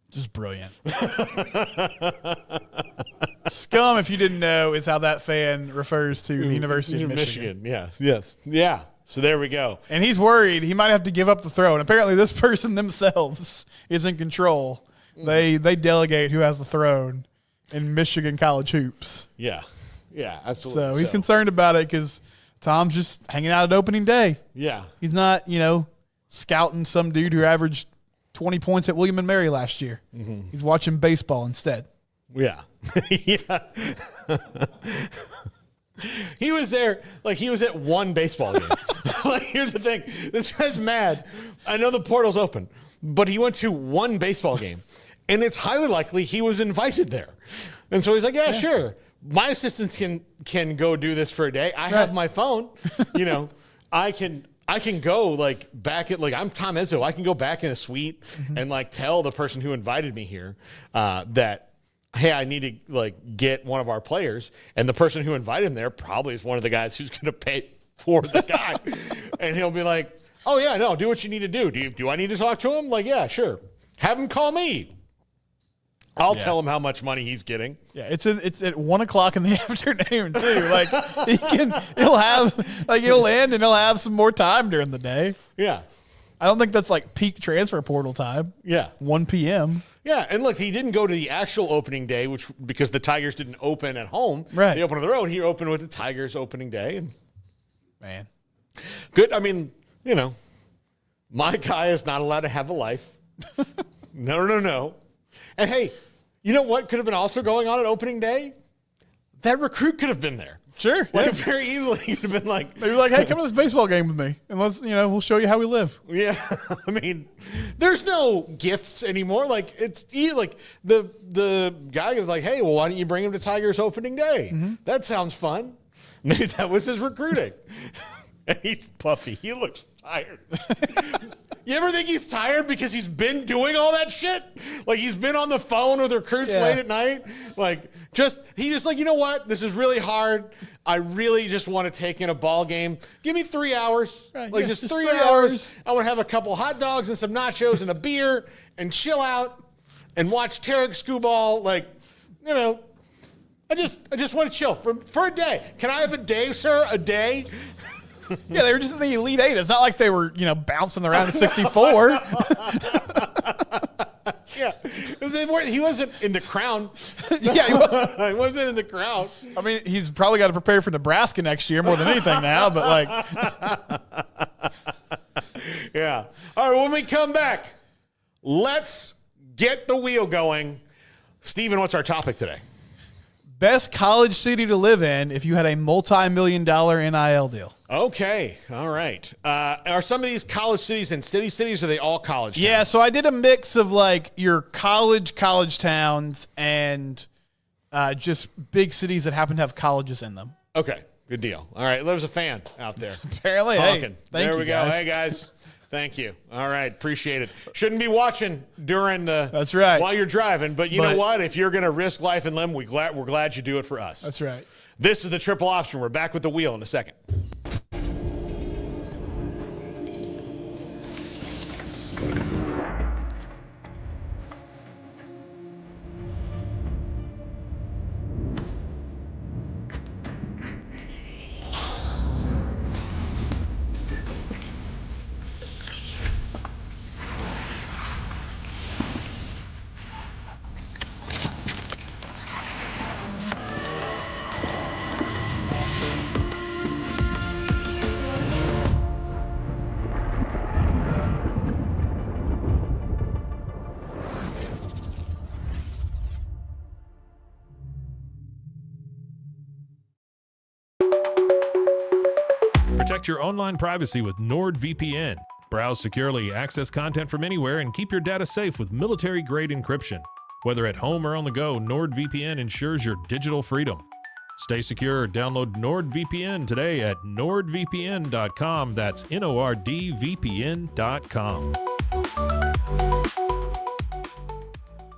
Just brilliant. Scum, if you didn't know, is how that fan refers to the University of Michigan. Yes. Yeah. So there we go. And he's worried he might have to give up the throne. Apparently, this person themselves is in control. They delegate who has the throne in Michigan college hoops. Yeah, absolutely. So he's concerned about it because Tom's just hanging out at opening day. Yeah. He's not, scouting some dude who averaged 20 points at William & Mary last year. Mm-hmm. He's watching baseball instead. Yeah. Yeah. He was there, he was at one baseball game. Here's the thing. This guy's mad. I know the portal's open, but he went to one baseball game, and it's highly likely he was invited there. And so he's like, yeah. Sure. My assistants can go do this for a day. I have my phone. I can go back at I'm Tom Izzo. I can go back in a suite and tell the person who invited me here that, hey, I need to get one of our players, and the person who invited him there probably is one of the guys who's going to pay for the guy, and he'll be like, oh yeah, no, do what you need to do. Do I need to talk to him? Yeah, sure. Have him call me. I'll tell him how much money he's getting. Yeah, it's at 1:00 in the afternoon too. He'll end and he'll have some more time during the day. Yeah. I don't think that's peak transfer portal time. Yeah. 1 p.m. Yeah, and look, he didn't go to the actual opening day, because the Tigers didn't open at home. Right. They opened on the road. He opened with the Tigers opening day. And man. Good. I mean, my guy is not allowed to have a life. No. And hey, you know what could have been also going on at opening day? That recruit could have been there. Sure. Very easily could have been maybe hey, come to this baseball game with me, and let's we'll show you how we live. Yeah, I mean, there's no gifts anymore. It's the guy was hey, well, why don't you bring him to Tigers opening day? Mm-hmm. That sounds fun. Maybe that was his recruiting. And he's puffy. He looks tired. You ever think he's tired because he's been doing all that shit? He's been on the phone with recruits late at night. He just you know what? This is really hard. I really just want to take in a ball game. Give me 3 hours. Right, just 3 hours. I want to have a couple hot dogs and some nachos and a beer and chill out and watch Tarek Skubal. I just want to chill for a day. Can I have a day, sir? A day? Yeah, they were just in the Elite Eight. It's not like they were, bouncing around at 64. Yeah. He wasn't in the crown. Yeah, he wasn't. He wasn't in the crown. I mean, he's probably got to prepare for Nebraska next year more than anything now, but Yeah. All right, when we come back, let's get the wheel going. Steven, what's our topic today? Best college city to live in if you had a multi-million-dollar NIL deal. Okay. All right. Are some of these college cities in cities, or are they all college towns? Yeah, so I did a mix of your college towns and just big cities that happen to have colleges in them. Okay. Good deal. All right. There's a fan out there. Apparently. Honking. Hey, there we go. Guys. Hey, guys. Thank you. All right. Appreciate it. Shouldn't be watching during the That's right. while you're driving, but you know what? If you're going to risk life and limb, we're glad you do it for us. That's right. This is the Triple Option. We're back with the wheel in a second. Protect your online privacy with NordVPN. Browse securely, access content from anywhere, and keep your data safe with military-grade encryption. Whether at home or on the go, NordVPN ensures your digital freedom. Stay secure. Download NordVPN today at nordvpn.com. That's NORDVPN.com.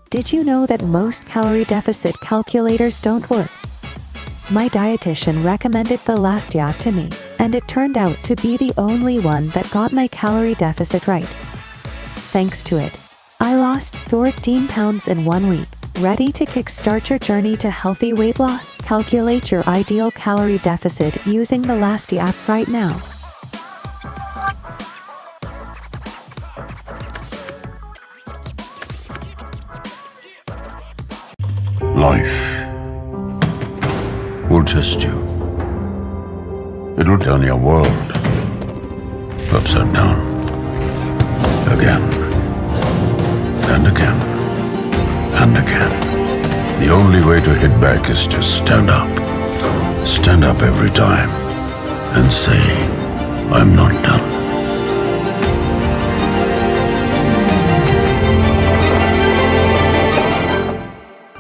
Did you know that most calorie deficit calculators don't work? My dietitian recommended the last yacht to me, and it turned out to be the only one that got my calorie deficit right. Thanks to it, I lost 14 pounds in 1 week. Ready to kickstart your journey to healthy weight loss? Calculate your ideal calorie deficit using the Lasty app right now. Life will test you. It'll turn your world upside down. Again. And again. And again. The only way to hit back is to stand up. Stand up every time. And say, I'm not done.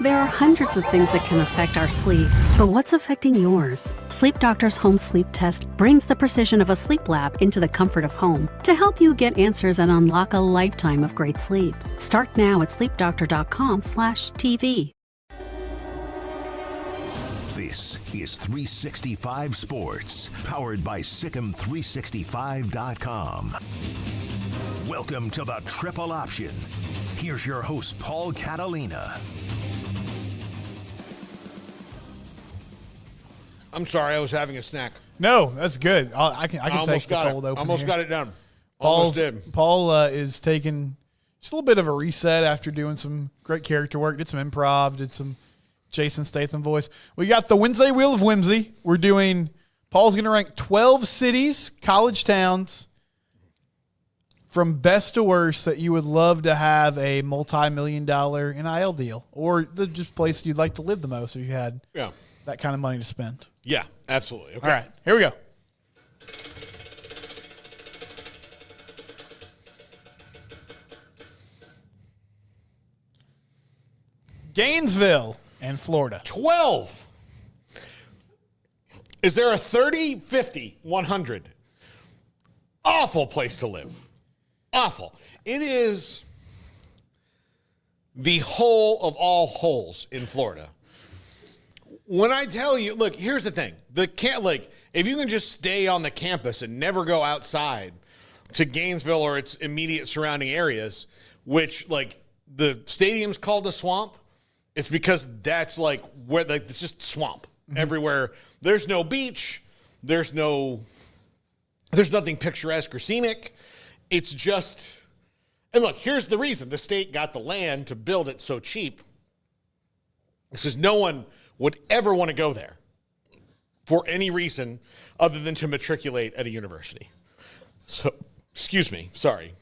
There are hundreds of things that can affect our sleep, but what's affecting yours? Sleep Doctor's home sleep test brings the precision of a sleep lab into the comfort of home to help you get answers and unlock a lifetime of great sleep. Start now at sleepdoctor.com/TV. This is 365 Sports, powered by Sikkim365.com. Welcome to the Triple Option. Here's your host, Paul Catalina. I'm sorry, I was having a snack. No, that's good. I can take almost the got cold it. open Almost here. got it done. Paul's, Almost did. Paul is taking just a little bit of a reset after doing some great character work. Did some improv, did some Jason Statham voice. We got the Wednesday Wheel of Whimsy. We're doing, Paul's going to rank 12 cities, college towns, from best to worst that you would love to have a multi-million-dollar NIL deal, or the just place you'd like to live the most if you had that kind of money to spend. Yeah, absolutely. Okay. All right, here we go. Gainesville and Florida. 12. Is there a 30, 50, 100? Awful place to live. Awful. It is the hole of all holes in Florida. When I tell you, look, here's the thing. If you can just stay on the campus and never go outside to Gainesville or its immediate surrounding areas, which the stadium's called a swamp, it's because that's where it's just swamp everywhere. There's no beach. There's nothing picturesque or scenic. It's just, and look, here's the reason the state got the land to build it so cheap. This is no one would ever want to go there for any reason other than to matriculate at a university. So, excuse me, sorry.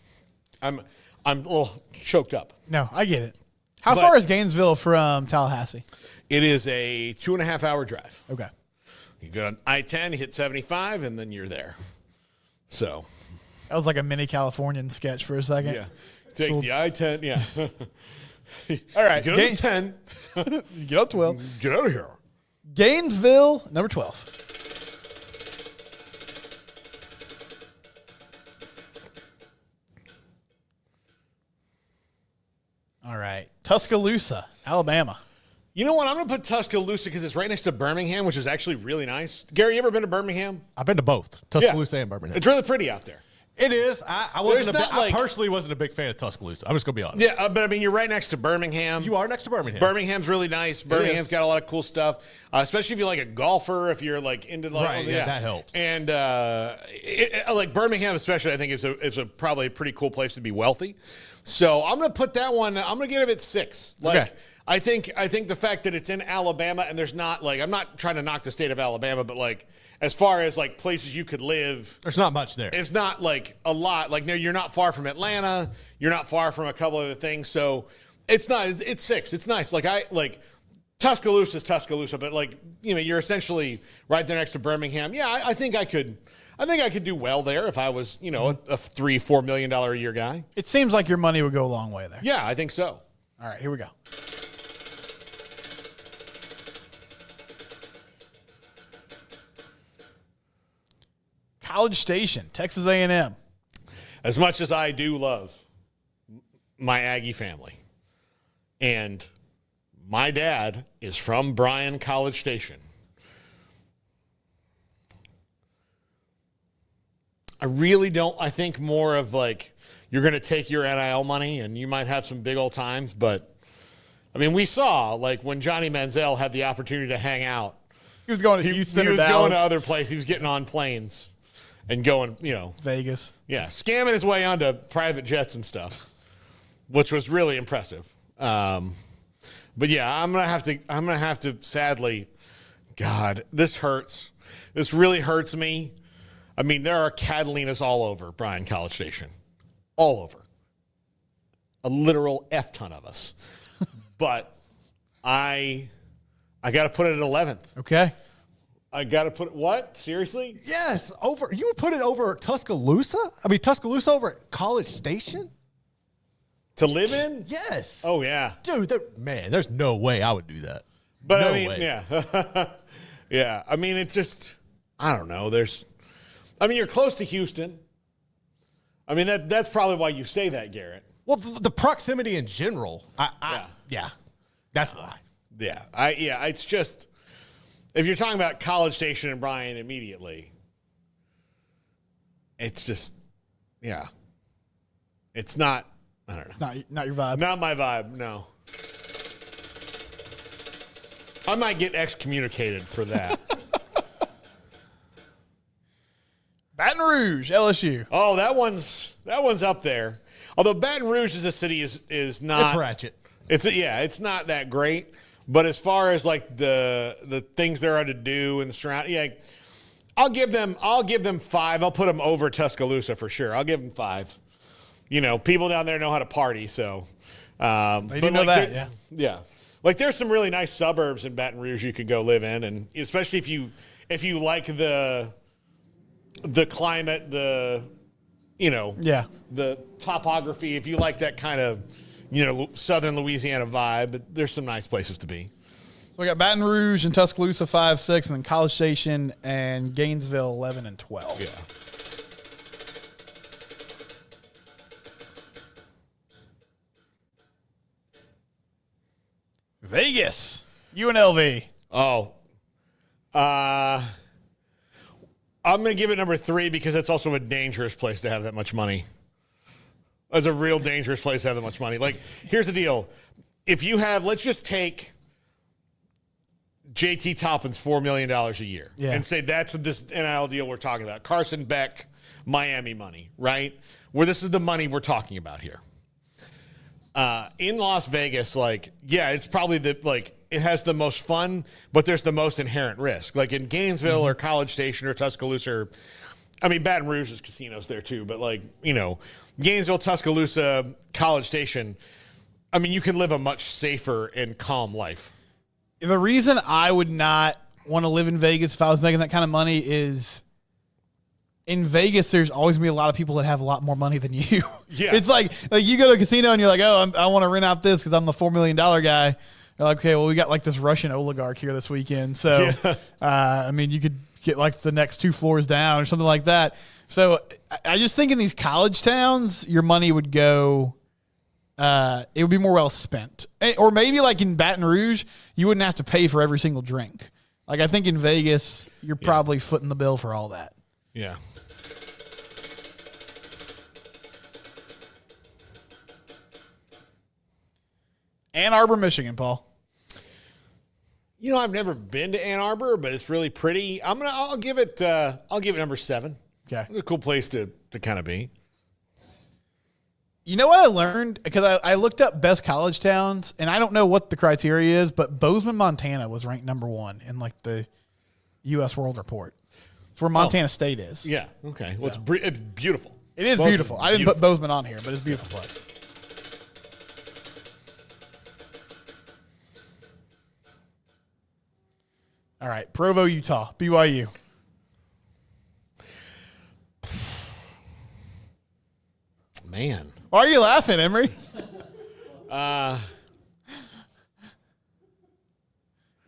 I'm a little choked up. No, I get it. How far is Gainesville from Tallahassee? It is a 2.5-hour drive. Okay. You go on I-10, you hit 75, and then you're there. So. That was like a mini Californian sketch for a second. Yeah. Take the I-10, yeah. All right. Get on 10. You get on 12. Get out of here. Gainesville, number 12. All right. Tuscaloosa, Alabama. You know what? I'm going to put Tuscaloosa because it's right next to Birmingham, which is actually really nice. Gary, you ever been to Birmingham? I've been to both Tuscaloosa and Birmingham. It's really pretty out there. It is. I personally wasn't a big fan of Tuscaloosa. I'm just going to be honest. Yeah, but I mean, you're right next to Birmingham. You are next to Birmingham. Birmingham's really nice. Birmingham's got a lot of cool stuff, especially if you're a golfer, if you're into that helps. And Birmingham, especially, I think is a probably a pretty cool place to be wealthy. So I'm going to put that one. I'm going to give it 6. Okay. I think the fact that it's in Alabama and there's not I'm not trying to knock the state of Alabama, but as far as places you could live, there's not much there. It's not a lot. No, you're not far from Atlanta. You're not far from a couple other things. So it's not. It's 6. It's nice. Tuscaloosa is Tuscaloosa, but you're essentially right there next to Birmingham. Yeah, I think I could do well there if I was a $3-4 million a year guy. It seems like your money would go a long way there. Yeah, I think so. All right, here we go. College Station, Texas A&M. As much as I do love my Aggie family, and my dad is from Bryan College Station, I really don't. I think more of like you're going to take your NIL money and you might have some big old times. But, I mean, we saw like when Johnny Manziel had the opportunity to hang out. He was going to Houston. He was going to other places. He was getting on planes and going, Vegas. Yeah, scamming his way onto private jets and stuff, which was really impressive. But yeah, I'm gonna have to. Sadly, God, this hurts. This really hurts me. I mean, there are Catalinas all over Bryan College Station, all over. A literal F ton of us. But I got to put it at 11th. Okay. I got to put it, what? Seriously? Yes, over. You would put it over Tuscaloosa? I mean, Tuscaloosa over College Station? To live in? Yes. Oh, yeah. Dude, there's no way I would do that. But no I mean, way. yeah. Yeah. I mean, it's just, I don't know. You're close to Houston. I mean, that's probably why you say that, Garrett. Well, the proximity in general. Yeah. That's why. Yeah. It's just, if you're talking about College Station and Bryan immediately, it's just, yeah. It's not, I don't know. Not your vibe. Not my vibe, no. I might get excommunicated for that. Baton Rouge, LSU. Oh, that one's up there. Although Baton Rouge as a city is not. It's ratchet. It's not that great. But as far as like the things there are to do and the surround, yeah, I'll give them 5. I'll put them over Tuscaloosa for sure. I'll give them 5. People down there know how to party, so they do know that, yeah. Yeah. Like there's some really nice suburbs in Baton Rouge you could go live in, and especially if you like the climate, the topography, if you like that kind of southern Louisiana vibe, but there's some nice places to be. So we got Baton Rouge and Tuscaloosa 5, 6, and then College Station and Gainesville 11 and 12. Yeah. Vegas, UNLV. Oh, I'm going to give it number 3 because it's also a dangerous place to have that much money. It's a real dangerous place to have that much money. Like, here's the deal. If you have, let's just take JT Toppin's $4 million a year and say that's this NIL deal we're talking about. Carson Beck, Miami money, right? Where this is the money we're talking about here. In Las Vegas, it's probably it has the most fun, but there's the most inherent risk. Like in Gainesville or College Station or Tuscaloosa, Baton Rouge is casinos there too, but Gainesville, Tuscaloosa, College Station, you can live a much safer and calm life. The reason I would not want to live in Vegas if I was making that kind of money is in Vegas, there's always going to be a lot of people that have a lot more money than you. Yeah. It's like you go to a casino and you're like, oh, I want to rent out this because I'm the $4 million guy. You're like, okay, well, we got this Russian oligarch here this weekend. So, you could get the next 2 floors down or something like that. So I just think in these college towns, your money would go, it would be more well spent. Or maybe in Baton Rouge, you wouldn't have to pay for every single drink. I think in Vegas, you're probably footing the bill for all that. Yeah. Ann Arbor, Michigan, Paul. I've never been to Ann Arbor, but it's really pretty. I'll give it number 7. Okay. It's a cool place to kind of be. You know what I learned? Because I looked up best college towns, and I don't know what the criteria is, but Bozeman, Montana was ranked number 1 in the U.S. World Report. It's where Montana State is. Yeah. Okay. Well, it's beautiful. It is beautiful. I didn't put Bozeman on here, but it's a beautiful place. All right. Provo, Utah. BYU. Man. Why are you laughing, Emery?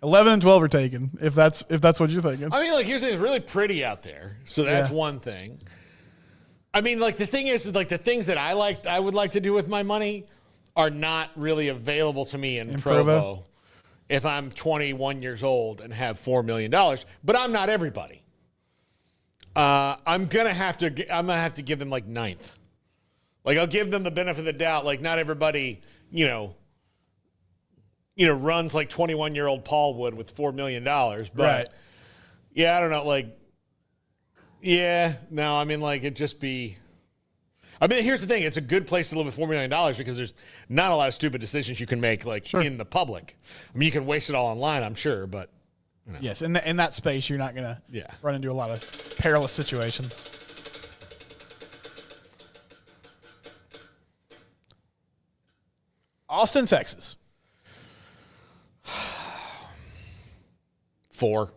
11 and 12 are taken, if that's what you're thinking. Here's the thing. It's really pretty out there. So that's one thing. The thing is the things that I would like to do with my money are not really available to me in Provo if I'm 21 years old and have $4 million. But I'm not everybody. I'm gonna have to give them like 9th. Like I'll give them the benefit of the doubt. Like not everybody, runs like 21-year-old Paul would with $4 million. But right. Yeah, I don't know. Like, yeah, no, I mean, like it'd just be. I mean, here's the thing: it's a good place to live with $4 million because there's not a lot of stupid decisions you can make, like in the public. I mean, you can waste it all online, I'm sure, but. Yes, in that space, you're not going to run into a lot of perilous situations. Austin, Texas. 4.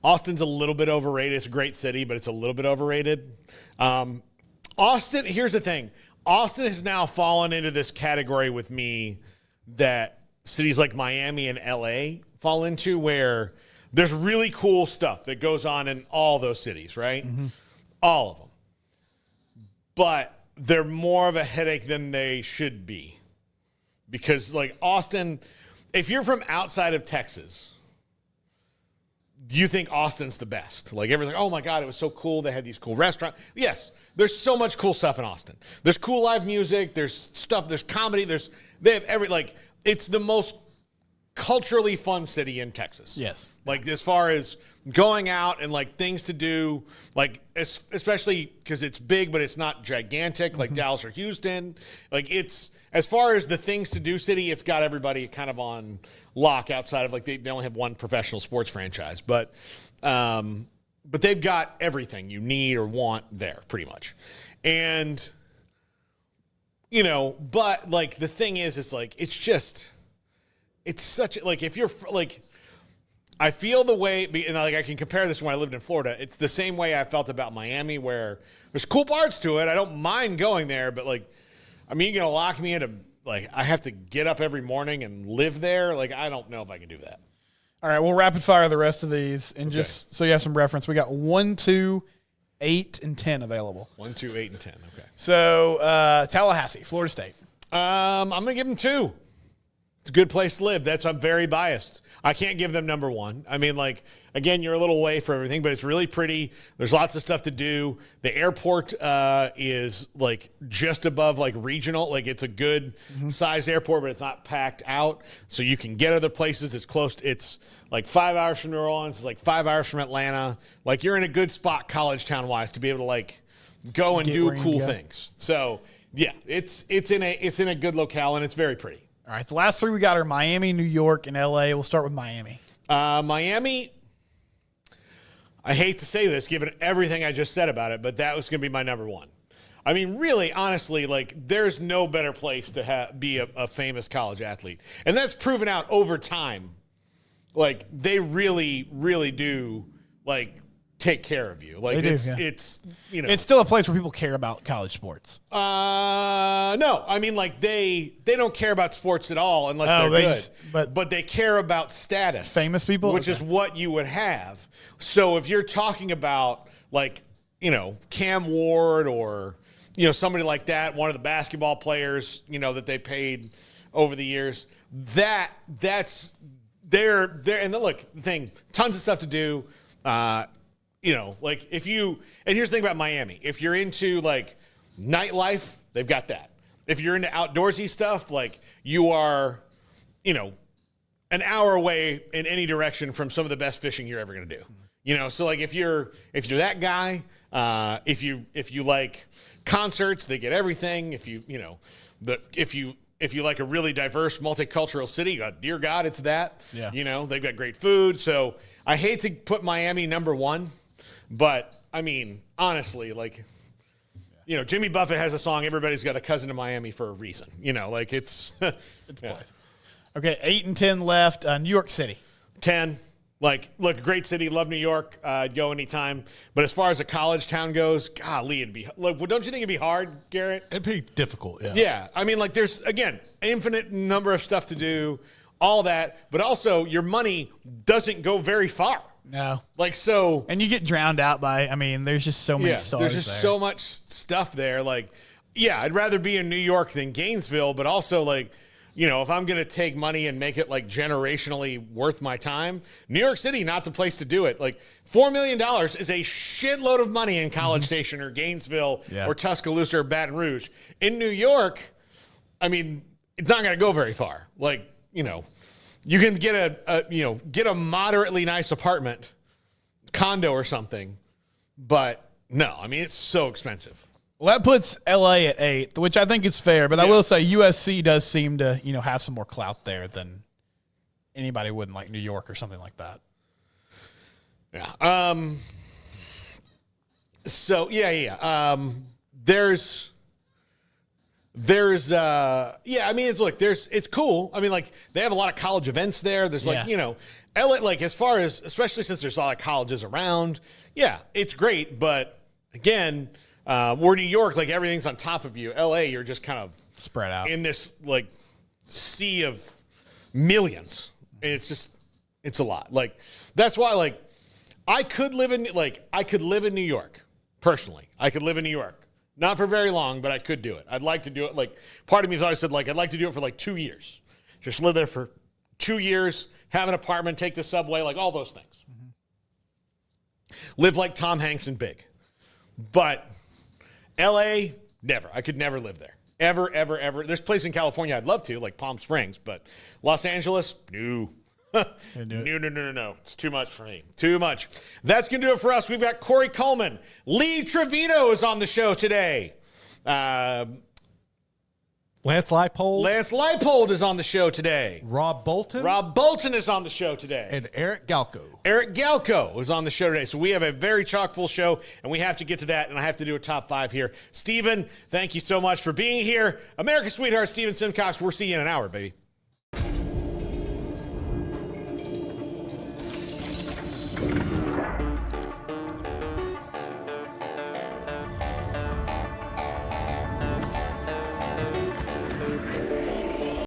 Austin's a little bit overrated. It's a great city, but it's a little bit overrated. Austin, here's the thing. Austin has now fallen into this category with me that cities like Miami and LA fall into, where there's really cool stuff that goes on in all those cities, right? Mm-hmm. All of them. But they're more of a headache than they should be. Because, like, Austin, if you're from outside of Texas, do you think Austin's the best? Like, everyone's like, oh, my God, it was so cool. They had these cool restaurants. Yes, there's so much cool stuff in Austin. There's cool live music. There's stuff. There's comedy. They have it's the most culturally fun city in Texas. Yes. Like, as far as going out and, like, things to do, like, especially because it's big, but it's not gigantic, like Dallas or Houston. Like, it's, as far as the things to do city, it's got everybody kind of on lock outside of, like, they only have one professional sports franchise. But they've got everything you need or want there, pretty much. And, but, like, the thing is, it's, like, it's such, like, if you're, like, I feel the way, and like I can compare this to when I lived in Florida. It's the same way I felt about Miami, where there's cool parts to it. I don't mind going there, but like, I mean, you're going to lock me into, like, I have to get up every morning and live there. Like, I don't know if I can do that. All right, we'll rapid fire the rest of these. And just so you have some reference, we got 1, 2, 8, and 10 available. 1, 2, 8, and 10. Okay. So Tallahassee, Florida State. I'm going to give them 2. It's a good place to live. I'm very biased. I can't give them number 1. I mean, like, again, you're a little away from everything, but it's really pretty. There's lots of stuff to do. The airport is, like, just above, like, regional. Like, it's a good size airport, but it's not packed out. So you can get other places. It's close. It's, like, 5 hours from New Orleans. It's, like, 5 hours from Atlanta. Like, you're in a good spot college town-wise to be able to, like, go and do cool things. So, yeah, it's in a good locale, and it's very pretty. All right, the last 3 we got are Miami, New York, and L.A. We'll start with Miami. Miami, I hate to say this, given everything I just said about it, but that was going to be my number 1. I mean, really, honestly, like, there's no better place to be a famous college athlete. And that's proven out over time. Like, they really, really do, like, take care of you. Like, it's it's still a place where people care about college sports. No, I mean, like, they don't care about sports at all unless they're good. But they care about status. Famous people? Which is what you would have. So if you're talking about, like, Cam Ward or, somebody like that, one of the basketball players, that they paid over the years, that's they're and look, the thing, tons of stuff to do. Like, and here's the thing about Miami. If you're into, like, nightlife, they've got that. If you're into outdoorsy stuff, like, you are, an hour away in any direction from some of the best fishing you're ever going to do. So, like, if you're that guy, if you like concerts, they get everything. If you like a really diverse, multicultural city, dear God, it's that. Yeah. They've got great food. So I hate to put Miami number 1, but I mean, honestly, like, Jimmy Buffett has a song, everybody's got a cousin in Miami for a reason. Like, it's a place. Okay, 8 and 10 left. New York City. 10. Like, look, great city. Love New York. I'd go anytime. But as far as a college town goes, golly, it'd be. Look, don't you think it'd be hard, Garrett? It'd be difficult. Yeah. Yeah. I mean, like, there's, again, infinite number of stuff to do, all that. But also, your money doesn't go very far. No. Like, so. And you get drowned out by. I mean, there's just so many stars. There's just so much stuff there. Like, yeah, I'd rather be in New York than Gainesville. But also, like, if I'm going to take money and make it like generationally worth my time, New York City, not the place to do it. Like $4 million is a shitload of money in College Station or Gainesville or Tuscaloosa or Baton Rouge. In New York, I mean, it's not going to go very far. Like, you can get a moderately nice apartment, condo or something, but no, I mean, it's so expensive. Well, that puts LA at 8th, which I think is fair, but I will say USC does seem to, have some more clout there than anybody would in like New York or something like that. Yeah. So there's I mean, it's cool. I mean, like they have a lot of college events there. There's LA, like as far as, especially since there's a lot of colleges around. Yeah, it's great. But again, we're New York, like everything's on top of you. LA, you're just kind of spread out in this like sea of millions. And it's a lot. Like that's why, like, I could live in New York personally. I could live in New York. Not for very long, but I could do it. I'd like to do it. Like, part of me has always said, like, I'd like to do it for like 2 years. Just live there for 2 years, have an apartment, take the subway, like all those things. Live like Tom Hanks and Big. But LA, never. I could never live there. Ever, ever, ever. There's a place in California I'd love to, like Palm Springs, but Los Angeles, no. No. It's too much for me. Too much. That's going to do it for us. We've got Corey Coleman. Lee Trevino is on the show today. Lance Leipold is on the show today. Rob Bolton is on the show today. And Eric Galco is on the show today. So we have a very chock full show, and we have to get to that, and I have to do a top 5 here. Steven, thank you so much for being here. America's sweetheart, Steven Simcox. We'll see you in an hour, baby.